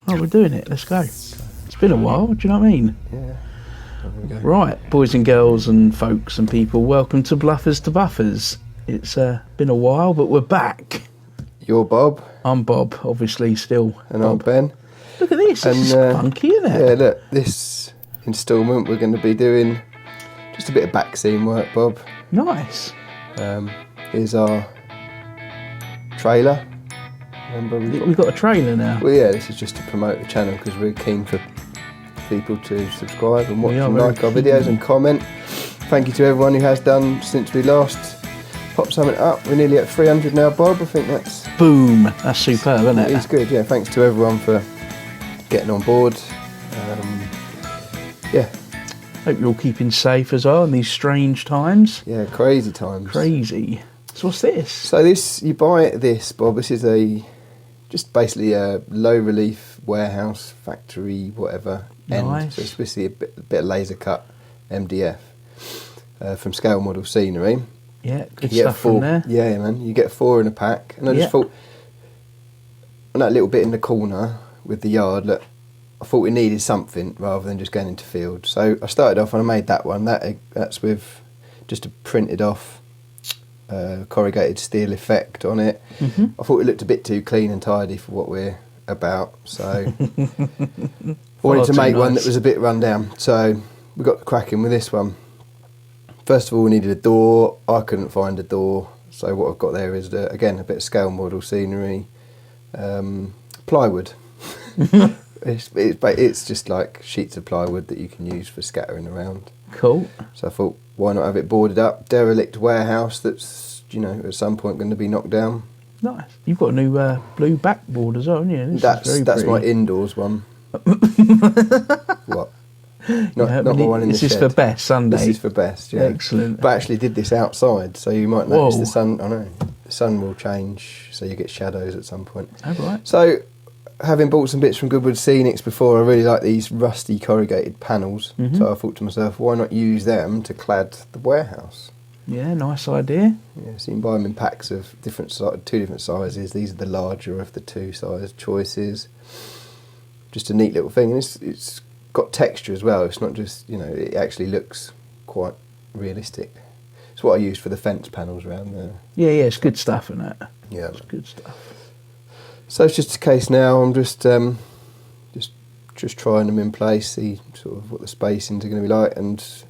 Oh, we're doing it. Let's go. It's been a while. Do you know what I mean? Yeah. There we go. Right, boys and girls and folks and people, welcome to Bluffers to Buffers. It's been a while, but we're back. You're Bob. I'm Bob, obviously, still. And I'm Ben. Look at this. This is funky, isn't it? Yeah, look, this instalment we're going to be doing just a bit of back scene work, Bob. Nice. Here's our trailer. Remember We've got a trailer now. Well, yeah, this is just to promote the channel because we're keen for people to subscribe and watch and like our videos and comment. Thank you to everyone who has done since we last popped something up. We're nearly at 300 now, Bob. I think that's... Boom. That's superb, isn't it? It's good, yeah. Thanks to everyone for getting on board. Yeah. Hope you're all keeping safe as well in these strange times. Yeah, crazy times. Crazy. So what's this? So this, you buy this, Bob. This is just basically a low relief warehouse, factory, whatever. Nice. End. So it's basically a bit of laser cut MDF from Scale Model Scenery. Yeah, good stuff from there. Yeah, man. You get 4 in a pack. And I just thought, on that little bit in the corner with the yard, look, I thought we needed something rather than just going into field. So I started off and I made that one. That's with just a printed off corrugated steel effect on it. Mm-hmm. I thought it looked a bit too clean and tidy for what we're about. So I wanted to make one that was a bit run down. So we got cracking with this one. First of all, we needed a door. I couldn't find a door. So what I've got there is, again, a bit of Scale Model Scenery. Plywood. It's just like sheets of plywood that you can use for scattering around. Cool. So I thought, why not have it boarded up? Derelict warehouse that's, at some point going to be knocked down. Nice. You've got a new blue backboard as well, haven't you? That's my indoors one. What? Not my one in the shed. This is for best Sunday. This is for best, yeah. Excellent. But I actually did this outside, so you might notice the sun. I know the sun will change, so you get shadows at some point. Oh, right. So, having bought some bits from Goodwood Scenics before, I really like these rusty corrugated panels. Mm-hmm. So I thought to myself, why not use them to clad the warehouse? Yeah, nice idea. Yeah, so you can buy them in packs of two different sizes. These are the larger of the 2 size choices. Just a neat little thing, and it's got texture as well. It's not just, it actually looks quite realistic. It's what I used for the fence panels around there. Yeah, it's good stuff, isn't it? Yeah, it's good stuff. So it's just a case now. I'm just trying them in place, see sort of what the spacings are going to be like, and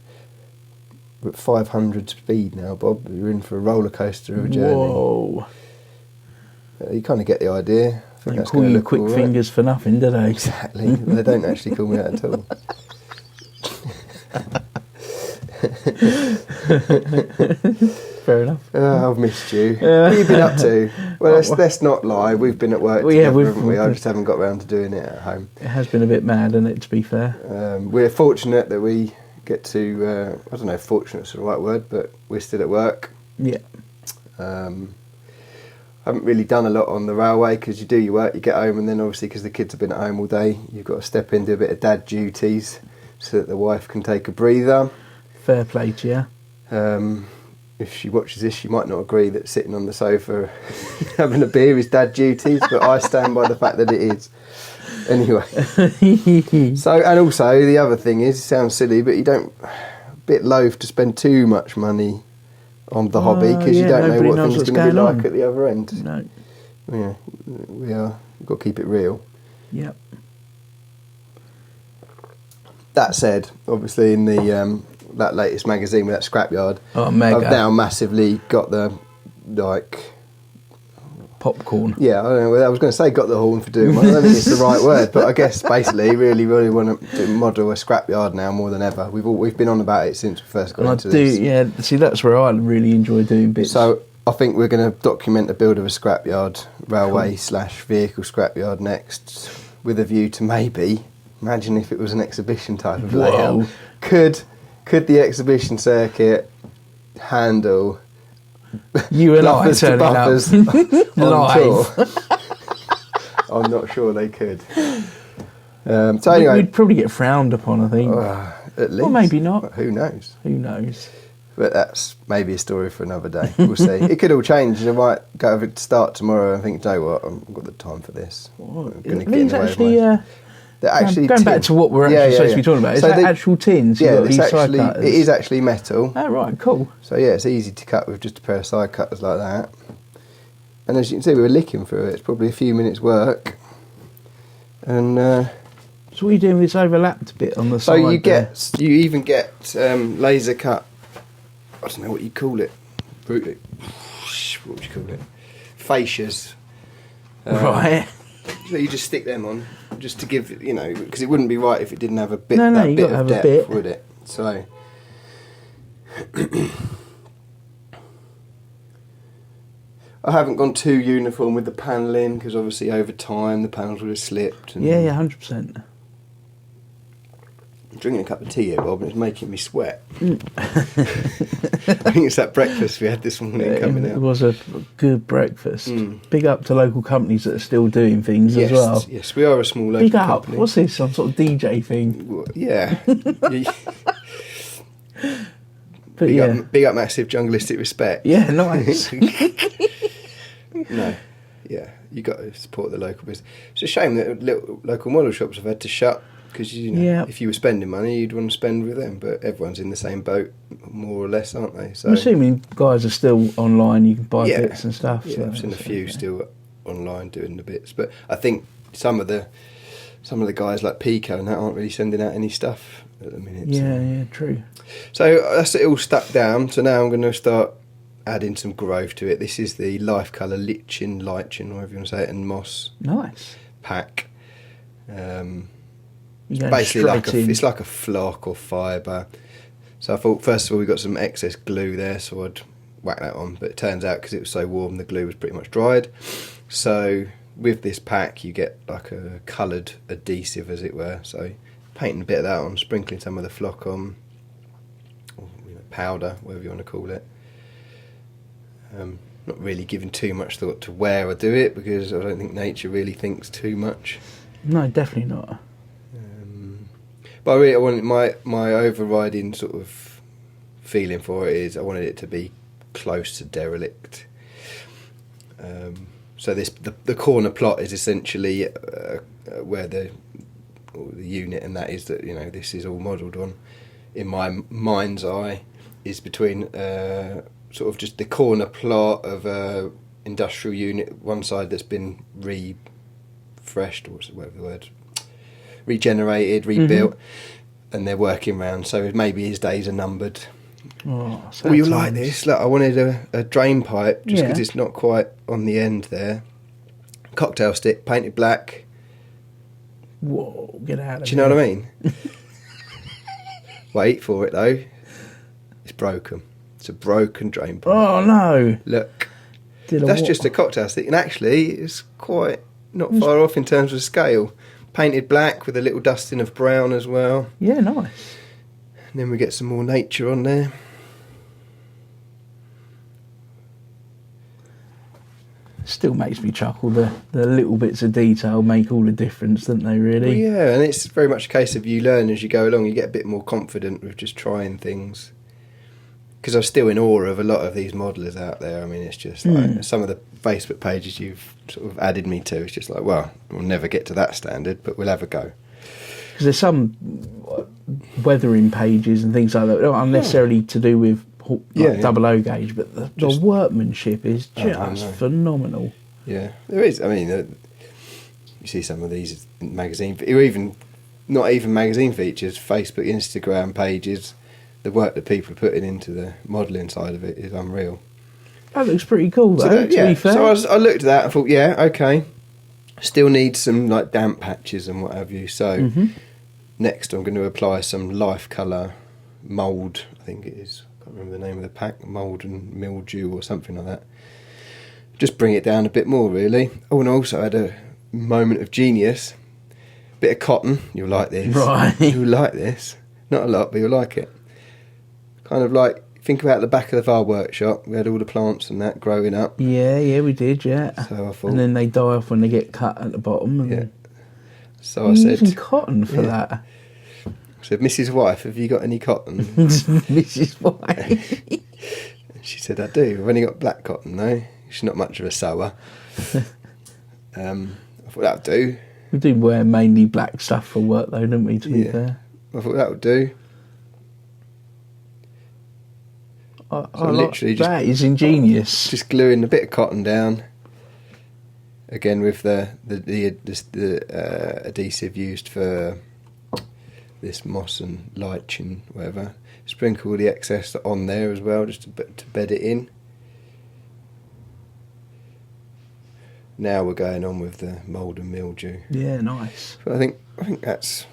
we're at 500 speed now, Bob. You're in for a roller coaster of a journey. Whoa! You kind of get the idea. I think they call you quick fingers for nothing, do they? Exactly. They don't actually call me that at all. Fair enough. I've missed you. What have you been up to? Well, let's not lie. We've been at work together, haven't we? I just haven't got around to doing it at home. It has been a bit mad, hasn't it, to be fair? We're fortunate that we get to... I don't know if fortunate's the right word, but we're still at work. Yeah. Haven't really done a lot on the railway because you do your work, you get home, and then obviously because the kids have been at home all day, you've got to step in, do a bit of dad duties so that the wife can take a breather. Fair play to you. If she watches this, she might not agree that sitting on the sofa having a beer is dad duties, but I stand by the fact that it is. Anyway. So, and also the other thing is, it sounds silly, but a bit loath to spend too much money on the hobby because you don't know what things are going to be like at the other end. No. Yeah, we've got to keep it real. Yep. That said, obviously in the that latest magazine with that scrapyard, mega. I've now massively got the popcorn. Yeah, I don't know. I was going to say got the horn for doing one. I don't think it's the right word, but I guess basically really want to model a scrapyard now more than ever. We've been on about it since we first got into this. Yeah, see, that's where I really enjoy doing bits. So I think we're going to document the build of a scrapyard, railway / vehicle scrapyard next, with a view to maybe, imagine if it was an exhibition type of layout. Could the exhibition circuit handle you and I turning up on tour? I'm not sure they could. So anyway, we'd probably get frowned upon, I think. At least. Or maybe not. Who knows? Who knows? But that's maybe a story for another day. We'll see. It could all change. I might go over to start tomorrow and think, you know what, I've got the time for this. I'm going to get in the way of my... They're actually going back to what we're actually supposed to be talking about. Is that actual tins? Yeah, it is actually metal. Oh, right, cool. So yeah, it's easy to cut with just a pair of side cutters like that. And as you can see, we were licking through it. It's probably a few minutes' work. And so what are you doing with this overlapped bit on the side? So you even get laser cut. I don't know what you call it. What would you call it? Fascias. Right. So you just stick them on, just to give, because it wouldn't be right if it didn't have a bit, No, that you bit got to of have a depth, bit. would it? So I haven't gone too uniform with the panelling, because obviously over time the panels would have slipped. And Yeah, 100%. I'm drinking a cup of tea here, Bob, and it's making me sweat. I think it's that breakfast we had this morning coming out. It was a good breakfast. Big up to local companies that are still doing things as well. Yes, we are a small local Big up. company. What's this? Some sort of DJ thing? Well, yeah. But big up massive jungleistic respect. Yeah, nice. No, yeah, you got to support the local business. It's a shame that little local model shops have had to shut, because if you were spending money, you'd want to spend with them. But everyone's in the same boat, more or less, aren't they? So I'm assuming guys are still online. You can buy bits and stuff. Yeah, so I've seen a few okay. still online doing the bits, but I think some of the guys like Pico and that aren't really sending out any stuff at the minute. Yeah, true. So that's it all stuck down. So now I'm going to start adding some growth to it. This is the Life Colour Lichen, whatever you want to say it, and Moss Nice pack. You're Basically, it's like a flock or fibre. So I thought, first of all, we got some excess glue there, so I'd whack that on. But it turns out, because it was so warm, the glue was pretty much dried. So with this pack, you get like a coloured adhesive, as it were. So painting a bit of that on, sprinkling some of the flock on, or powder, whatever you want to call it. Not really giving too much thought to where I do it, because I don't think nature really thinks too much. No, definitely not. But I wanted my overriding sort of feeling for it is I wanted it to be close to derelict. So the corner plot is essentially where the unit, and that is that this is all modelled on, in my mind's eye, is between sort of just the corner plot of a industrial unit, one side that's been refreshed, or whatever the word, regenerated, rebuilt, and they're working round. So maybe his days are numbered. Oh, Well, you like this? Look, I wanted a drain pipe, just because Yeah. it's not quite on the end there. Cocktail stick, painted black. Whoa, get out of Do you know what I mean? Wait for it though. It's broken. It's a broken drain pipe. Oh no! Look, that's just a cocktail stick, and actually, it's quite not far off in terms of scale. Painted black with a little dusting of brown as well. Yeah, nice. And then we get some more nature on there. Still makes me chuckle. The little bits of detail make all the difference, don't they, really? Well, yeah, and it's very much a case of you learn as you go along. You get a bit more confident with just trying things. Because I'm still in awe of a lot of these modellers out there. I mean, it's just like some of the Facebook pages you've sort of added me to. It's just like, well, we'll never get to that standard, but we'll have a go. Because there's some weathering pages and things like that, not unnecessarily to do with double O gauge, but the workmanship is just phenomenal. Yeah, there is. I mean, you see some of these magazine, or even not even magazine features, Facebook, Instagram pages. The work that people are putting into the modelling side of it is unreal. That looks pretty cool, though. To be fair. So I looked at that and thought, yeah, okay. Still need some like damp patches and what have you. So next, I'm going to apply some Life Colour mould. I think it is. I can't remember the name of the pack. Mould and mildew or something like that. Just bring it down a bit more, really. Oh, and also I had a moment of genius. Bit of cotton. You'll like this. Right. You'll like this. Not a lot, but you'll like it. Kind of like, think about the back of our workshop. We had all the plants and that growing up. Yeah, we did, yeah. So I thought, and then they die off when they get cut at the bottom. And yeah. So I said, using cotton for that. said, Mrs. Wife, have you got any cotton? Mrs. Wife. She said, I do. I've only got black cotton, though. She's not much of a sewer. I thought that would do. We do wear mainly black stuff for work, though, don't we, to be fair? I thought that would do. I literally that is ingenious. Just gluing a bit of cotton down. Again, with the adhesive used for this moss and lich and whatever. Sprinkle the excess on there as well, just to bed it in. Now we're going on with the mould and mildew. Yeah, nice. But I think that's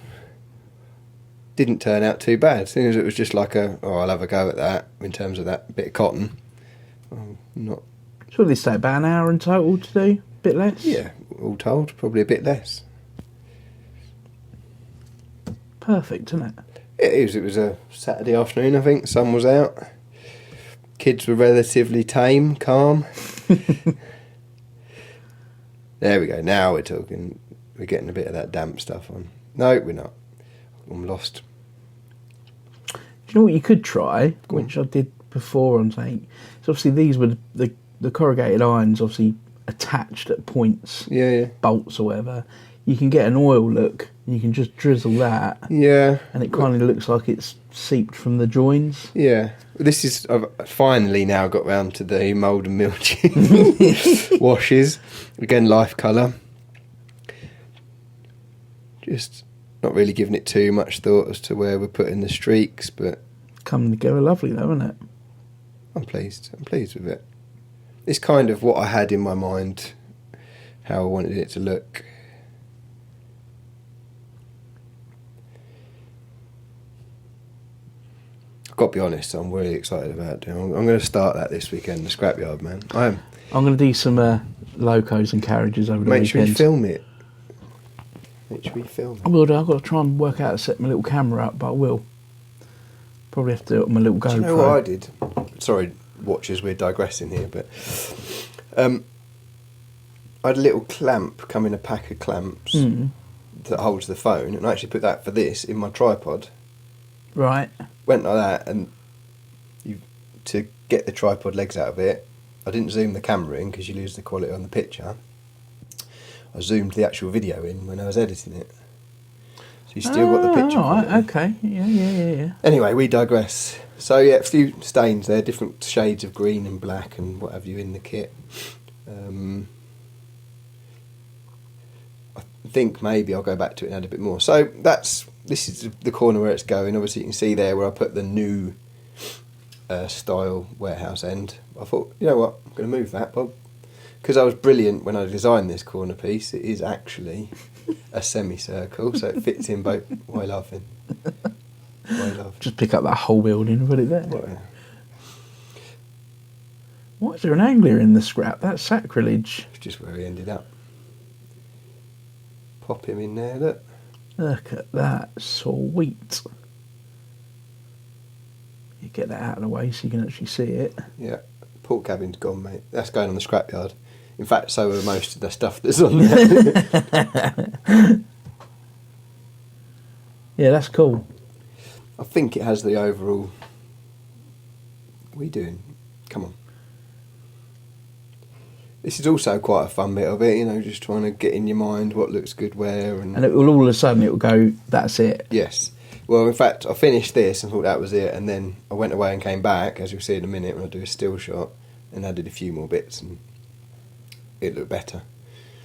didn't turn out too bad. As soon as it was just like I'll have a go at that in terms of that bit of cotton. Not. Surely this take about an hour in total to do, a bit less. Yeah, all told, probably a bit less. Perfect, isn't it? It is. It was a Saturday afternoon, I think. Sun was out. Kids were relatively tame, calm. There we go. Now we're talking. We're getting a bit of that damp stuff on. No, we're not. I'm lost. Do you know what you could try, which I did before on something? So obviously these were the corrugated irons, obviously attached at points, bolts or whatever. You can get an oil look, and you can just drizzle that. Yeah. And it kind of looks like it's seeped from the joins. Yeah. I've finally now got round to the mould and mildew washes. Again, life colour. Just not really giving it too much thought as to where we're putting the streaks, but... Coming together lovely though, isn't it? I'm pleased with it. It's kind of what I had in my mind, how I wanted it to look. I've got to be honest, I'm really excited about doing. I'm going to start that this weekend, the scrapyard, man. I am. I'm going to do some locos and carriages over the weekend. Make sure you film it. I will do. I've got to try and work out how to set my little camera up, but I will. Probably have to do it on my little GoPro. Do you know what I did? Sorry, watchers, we're digressing here, but I had a little clamp come in a pack of clamps that holds the phone, and I actually put that for this in my tripod. Right. Went like that, and to get the tripod legs out of it, I didn't zoom the camera in because you lose the quality on the picture. I zoomed the actual video in when I was editing it. So you still got the picture. Right, okay. Yeah. Anyway, we digress. So yeah, a few stains there, different shades of green and black and what have you in the kit. I think maybe I'll go back to it and add a bit more. So this is the corner where it's going. Obviously you can see there where I put the new style warehouse end. I thought, you know what, I'm going to move that, Bob. Because I was brilliant when I designed this corner piece. It is actually a semicircle, so it fits in both. Why laughing? Just pick up that whole building and put it there. What? Why is there an angler in the scrap? That's sacrilege. It's just where he ended up. Pop him in there, look. Look at that, sweet. You get that out of the way so you can actually see it. Yeah, port cabin's gone, mate. That's going on the scrapyard. In fact, so are most of the stuff that's on there. Yeah, that's cool. I think it has the overall... What are you doing? Come on. This is also quite a fun bit of it, you know, just trying to get in your mind what looks good where. And it will all of a sudden, it will go, that's it. Yes. Well, in fact, I finished this and thought that was it, and then I went away and came back, as you'll see in a minute when I do a still shot, and added a few more bits, and it looked better.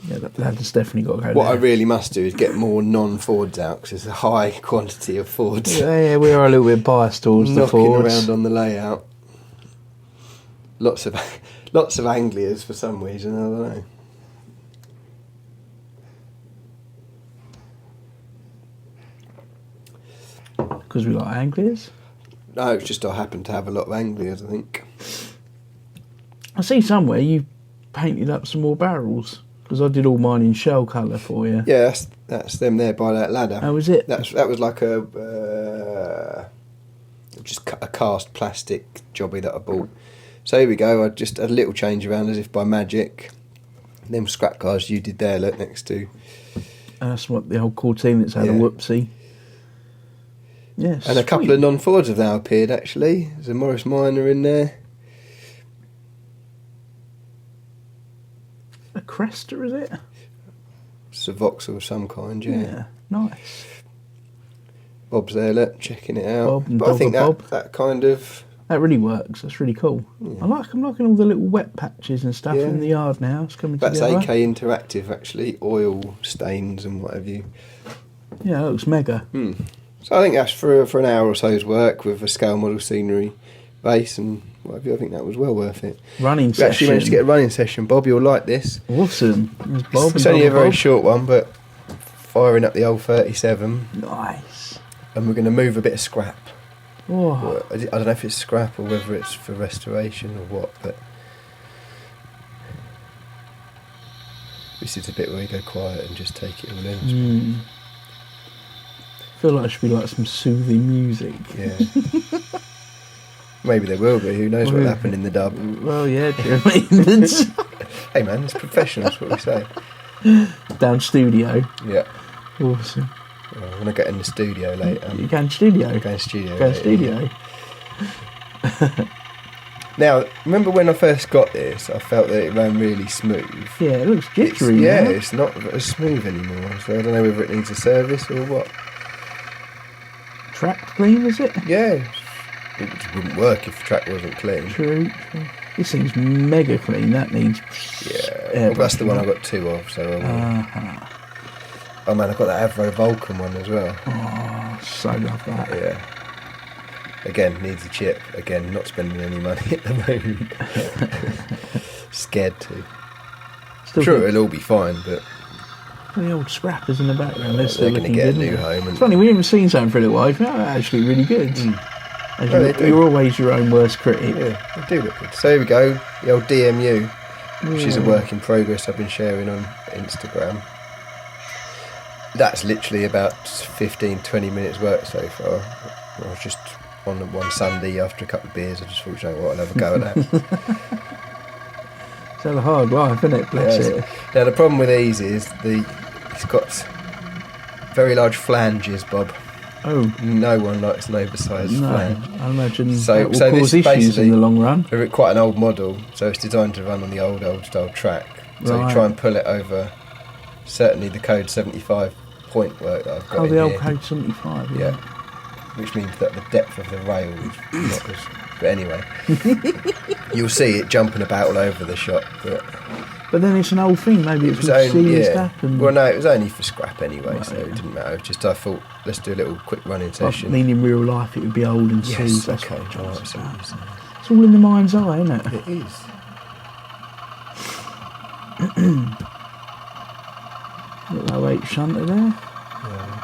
Yeah, that's definitely got to go What there. I really must do is get more non-Fords out, because there's a high quantity of Fords. Yeah, we are a little bit biased towards the Fords. Knocking around on the layout. Lots of Anglias for some reason, I don't know. Because we like Anglias? No, it's just I happen to have a lot of Anglias, I think. I see somewhere you painted up some more barrels, because I did all mine in shell colour for you. Yeah, that's them there by that ladder. Oh, was it? That was like just a cast plastic jobby that I bought. So here we go, I just had a little change around as if by magic. Them scrap cars you did there, look, next to... That's what the old Cortina that's had a whoopsie. Yes. And a couple of non-Fords have now appeared, actually. There's a Morris Minor in there. A Cresta, is it? It's a Vauxhall of some kind, Yeah, nice. Bob's there, look, checking it out. Bob and but I think Bob. that kind of... That really works. That's really cool. Yeah. I'm liking all the little wet patches and stuff in the yard now. It's coming together. That's AK Interactive, actually. Oil stains and what have you. Yeah, it looks mega. So I think that's for an hour or so's work with a scale model scenery base and what have you. I think that was well worth it. Running session. We actually managed to get a running session. Bob, you'll like this. Awesome. It's only a very short one, but firing up the old 37. Nice. And we're going to move a bit of scrap. Oh. I don't know if it's scrap or whether it's for restoration or what, but this is a bit where you go quiet and just take it all in. I feel like it should be like some soothing music. Yeah. Maybe there will be. Who knows what happened in the dub? Well, yeah, do you know what I mean? Hey man, it's professionals, what we say. Down studio. Yeah. Awesome. Well, I want to get in the studio later. You going studio? Going studio. Going studio. Now, remember when I first got this, I felt that it ran really smooth. Yeah, it looks jittery. It's not as smooth anymore, so I don't know whether it needs a service or what. Track clean, is it? Yeah. It just wouldn't work if the track wasn't clean. True. This seems mega clean. That needs... Yeah, well, that's the one I got two of, so... Oh man, I've got that Avro Vulcan one as well. Oh, so love that. Yeah. Again, needs a chip. Again, not spending any money at the moment. Scared to. Still sure, it'll all be fine, but... The old scrappers in the background, they're going to get a new home. It's funny, we haven't seen something for a little while. They're actually really good. You're always your own worst critic. Yeah, they do look good. So here we go, the old DMU, which is a work in progress I've been sharing on Instagram. That's literally about 15-20 minutes work so far. I was just on one Sunday after a couple of beers, I just thought, you know what, I'll have a go at that. It's had a hard life, isn't it? Bless it. Now the problem with these is it's got very large flanges, Bob. Oh. No one likes an oversized flange. I imagine that will cause issues in the long run. We're quite an old model, so it's designed to run on the old style track. So you try and pull it over, certainly the code 75 point work that I've got in the old here. code 75, yeah. Which means that the depth of the rail is not as... But anyway, you'll see it jumping about all over the shop. But then it's an old thing, maybe it's for sealing stuff. Well, no, it was only for scrap anyway, so it didn't matter. Just I thought, let's do a little quick running session. I mean, in real life, it would be old and seized. That's okay. what it's all in the mind's eye, isn't it? It is. Little 08 shunter there. Yeah.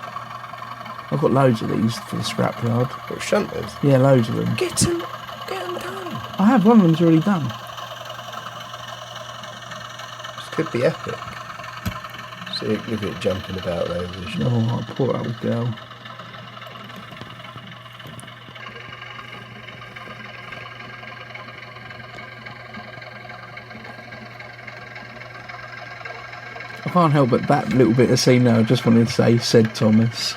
I've got loads of these for the scrapyard. What, shunters? Yeah, loads of them. Get them done. I have, one of them's already done. This could be epic. See, look at it jumping about all over the shop. Oh, poor old girl. I can't help but that little bit of scene now. I just wanted to say, said Thomas.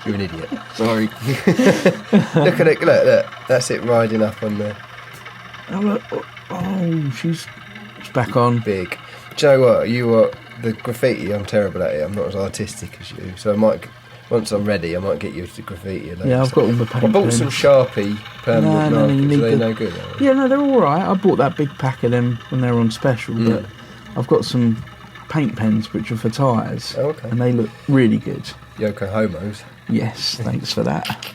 You're an idiot. Sorry. Look at it, look. That's it riding up on there. Oh, look. Oh, she's back on. Big. Do you know what? The graffiti, I'm terrible at it. I'm not as artistic as you. So I might, once I'm ready, I might get you to graffiti. Yeah, I've got all the paint. I bought some Sharpie permanent markers. Are they no good? Yeah, no, they're all right. I bought that big pack of them when they were on special, but I've got some paint pens which are for tyres. Oh, okay. And they look really good. Yokohamos. Yes, thanks for that.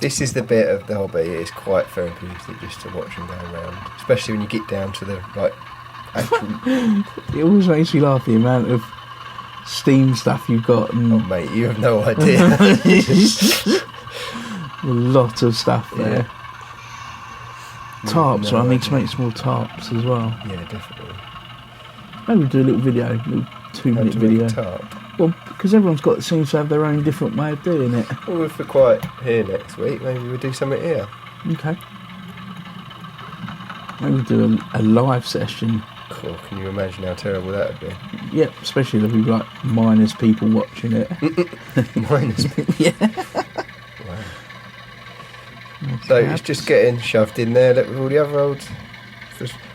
This is the bit of the hobby. It's quite therapeutic just to watch them go around, especially when you get down to the actual. It always makes me laugh the amount of Steam stuff you've got. And oh mate, you have no idea. A lot of stuff there. Yeah. Tarps, I need to make some more tarps as well. Yeah, definitely. Maybe we'll do a little video, a little 2-minute video. Tarp? Well, because everyone's seems to have their own different way of doing it. Well, if we're quiet here next week, maybe we'll do something here. Okay. Maybe do a live session. Cool. Can you imagine how terrible that would be? Yep, especially there'll be like minus people watching it. Minus people? Yeah. Wow. So it's just getting shoved in there with all the other olds.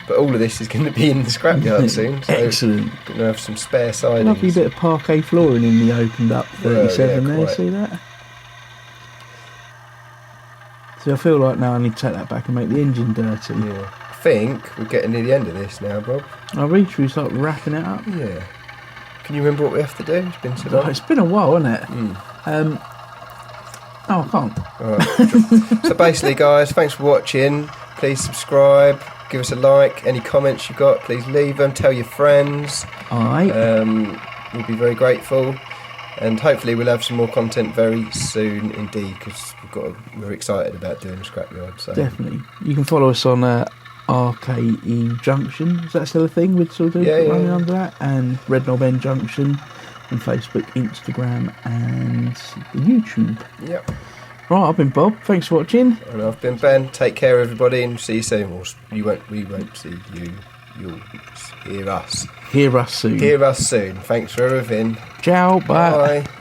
But all of this is going to be in the scrapyard soon. So excellent. Going to have some spare sidings. Lovely bit of parquet flooring in the opened up 37 there. Quite. See that? So I feel like now I need to take that back and make the engine dirty. Yeah. I think we're getting near the end of this now, Bob. I read through, start wrapping it up. Yeah. Can you remember what we have to do? It's been so long. It's been a while, hasn't it? I can't. All right. So basically, guys, thanks for watching. Please subscribe. Give us a like. Any comments you got, please leave them. Tell your friends. Alright. We'll be very grateful. And hopefully we'll have some more content very soon indeed, because we're excited about doing the scrapyard. So definitely. You can follow us on RKE Junction. Is that still a thing? We'd still do running under that. And Red Knob End Junction on Facebook, Instagram, and the YouTube. Yep. Right, I've been Bob. Thanks for watching. And I've been Ben. Take care, everybody, and see you soon. We won't see you. You'll hear us. Hear us soon. Hear us soon. Thanks for everything. Ciao. Bye. Bye.